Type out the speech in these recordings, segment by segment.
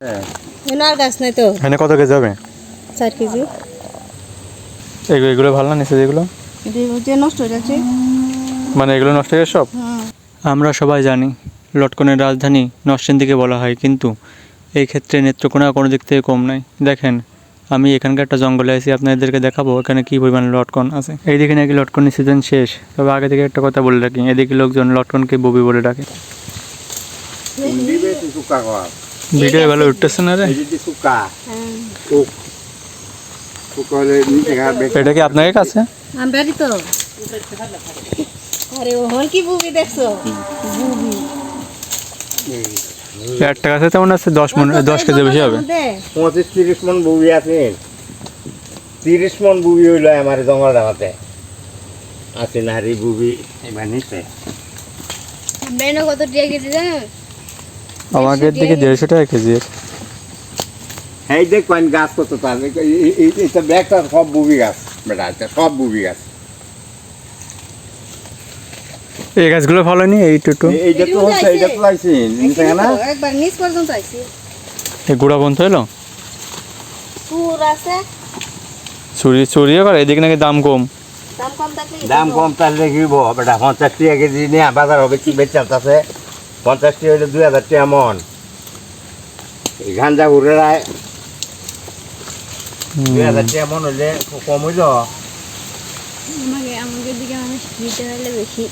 এনার গাছ নাই তো। এখানে কত কেজি হবে? 4 কেজি। এগুলো ভালো না নিচে যেগুলো? যে নষ্ট হয়ে যাচ্ছে। মানে এগুলো নষ্ট হয়ে সব? আমরা সবাই জানি লটকনের রাজধানী নরসিংদীকে বলা হয়, কিন্তু এই ক্ষেত্রে নেত্রকোনা কোনো দিক থেকে কম নাই। দেখেন, আমি এখানকার একটা জঙ্গলে আছি, আপনাদেরকে দেখাবো এখানে কী পরিমাণ লটকন আছে। এইদিকে নাকি লটকনের সিজন শেষ, তবে আগে থেকে একটা কথা বলে রাখি, এদিকে লোকজন লটকনকে ববি বলে ডাকে। ভিডিও ভালো উঠতেছে না রে? এটা কি আপনার কাছে? আমরাই তো। আরে ওহন কি বুবি দেখছো? বুবি। একটা গাছে তেমন আছে 10 কেজি বেশি হবে। 25-30 মন বুবি আছে। 30 মন বুবি হইলো আমার জঙ্গল জায়গাতে আছে নারী বুবি এবার নিচে। বেনো কত টাকা কেজি জানো? আমাদের দিকে 150 টাকা কেজি। এই দেখ কোন গাছ কত তার এইটা ব্যাগটা সব বুবি গাছ বেটা, এটা সব বুবি গাছ। এই গাছগুলো ভালো নি? এই টুটু এইটা তো হচ্ছে, এইটা তো লাইছি নিচে না একবার নিচ পর্যন্ত আইছি। এই গুড়া বন্ধ হলো। সুর আছে। চুরিও করে এদিকে নাকি দাম কম। দাম কম থাকলে দাম কম তাহলে কিব বেটা? 50 টাকা কেজি নিয়ে বাজার হবে কি বেচালতাছে? 50 টাকা হইলে 2000 টাকা মন। এই গাঞ্জা ঘুরে রায় 2000 টাকা মন হইলে কম হইল। আমাদের দিকে মানুষ দিতে হলে বেশি।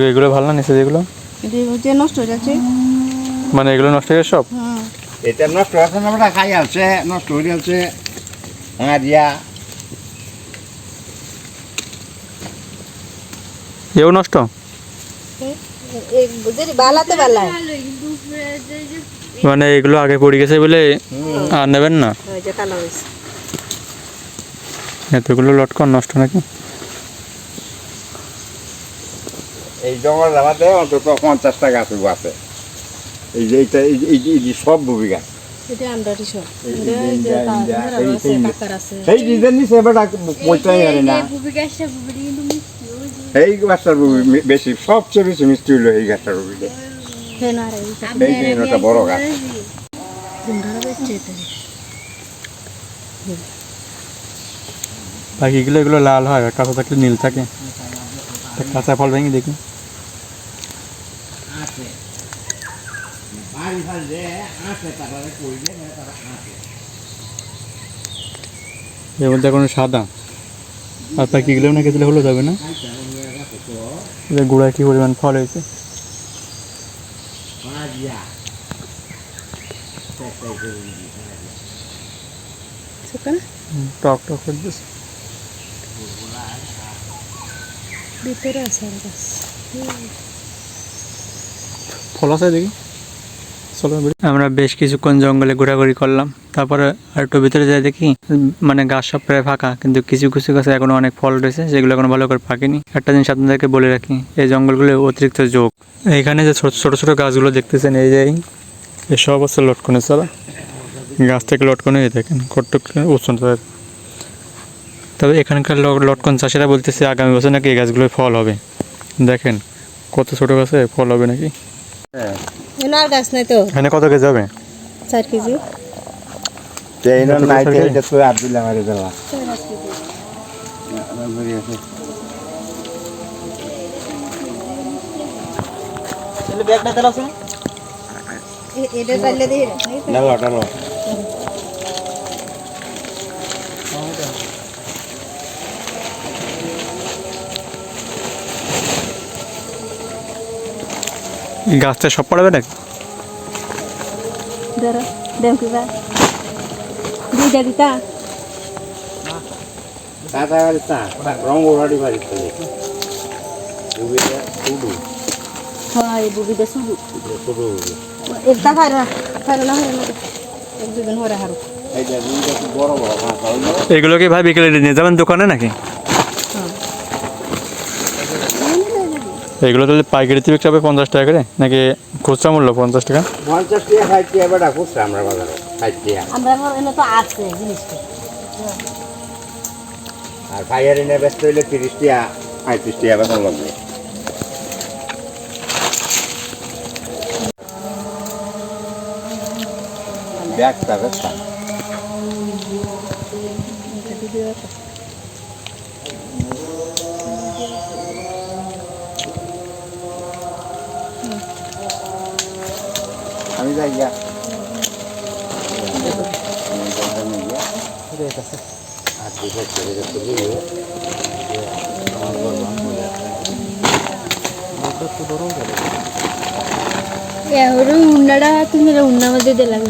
এগুলো ভালো না নিচে যেগুলো? যে নষ্ট হয়ে যাচ্ছে। মানে এগুলো নষ্ট হয়ে সব? এটা নষ্ট হচ্ছে না বেটা, খাই আছে নষ্ট হয়ে যাচ্ছে দিয়া। এও নষ্ট? মানে এগুলো আগে পড়ে গেছে বলে আর নেবেন না? এতগুলো লটকন নষ্ট নাকি? এই জঙ্গল আমাদের অন্তত 50টা গাছ আছে। এই যে এইটা এই যে সব বুবি গাছ। এই ডিজাইন নিচে বেটা পয়টাই আরে না। এই গাছটার বুবি বেশি, সবচেয়ে বেশি মিষ্টি হলো এই গাছটার বুবি। এই যে একটা বড় গাছ। বাকিগুলো এগুলো লাল হয়, কাঁচা থাকলে নীল থাকে। কাঁচা ফল ভেঙে দেখি। এর মধ্যে কোনো সাদা আর বাকিগুলো না গেলে হলো যাবে না? গুঁড়ায় কি পরিমাণ ফল হয়েছে। টক টক করতেছে ভিতরে আছে ফল আছে দেখি। চলো, আমরা বেশ কিছুক্ষণ জঙ্গলে ঘোরাঘুরি করলাম, তারপরে আর একটু ভিতরে যাই দেখি মানে গাছ সব প্রায় ফাঁকা, কিন্তু কিছু কিছু গাছে এখনো অনেক ফল রয়েছে, যেগুলো এখনো ভালো করে পাকেনি। একটা জিনিস আপনাদেরকে বলে রাখি, এই জঙ্গলগুলো অতিরিক্ত ঝোঁক। এইখানে যে ছোট ছোট ছোট গাছগুলো দেখতেছেন, এই যে এসব হচ্ছে লটকনের চারা। গাছ থেকে লটকনে হয়ে থাকেন কটক উচ্চতা। তবে এখানকার লটকন চাষিরা বলতেছে আগামী বছর নাকি এই গাছগুলোয় ফল হবে। দেখেন কত ছোট গাছে ফল হবে নাকি। এনার গাছ নাই তো। এখানে কত কেজি হবে? 4 কেজি। এইটা নাই তো, এটা তো আব্দুল্লাহ মারি দেওয়া। ব্যাগটা তেল আছে এটা চাইলে দিয়ে ডালো ডালো গাছটা সব পড়াবে নাকি? ধরো দেম কি বা দুইটা দিতা দাদা বাড়িটা রং ওড়াড়ি বাড়ি চলে বুবিটা শুধু হয় বুবিটা শুধু শুধু একটা খাইরা না হয় না এক দুদিন হরে হারু। এই যে দুইটা বড় বড় ঘাস হলো। এগুলো কি ভাই বিকেলে নিয়ে যাবেন দোকানে নাকি? এগুলো তাহলে পাইকারিতে বিক্রি হবে 50 টাকা করে, নাকি খুচরা মূল্য 50 টাকা? 50 টাকা 60 টাকা বেটা খুচরা আমরা বাজারে 60 টাকা। আমরা এনে তো আছে জিনিসটা। আর পাইকারি নিয়ে ব্যস্ত হইলে 30 টাকা 35 টাকা বেতন লাগবে। ব্যাগটা ব্যস্তা আমি যাই গিয়া আর দেখে ছেড়ে যেতে উন্নাটা তুমি উন্না মধ্যে দিলাম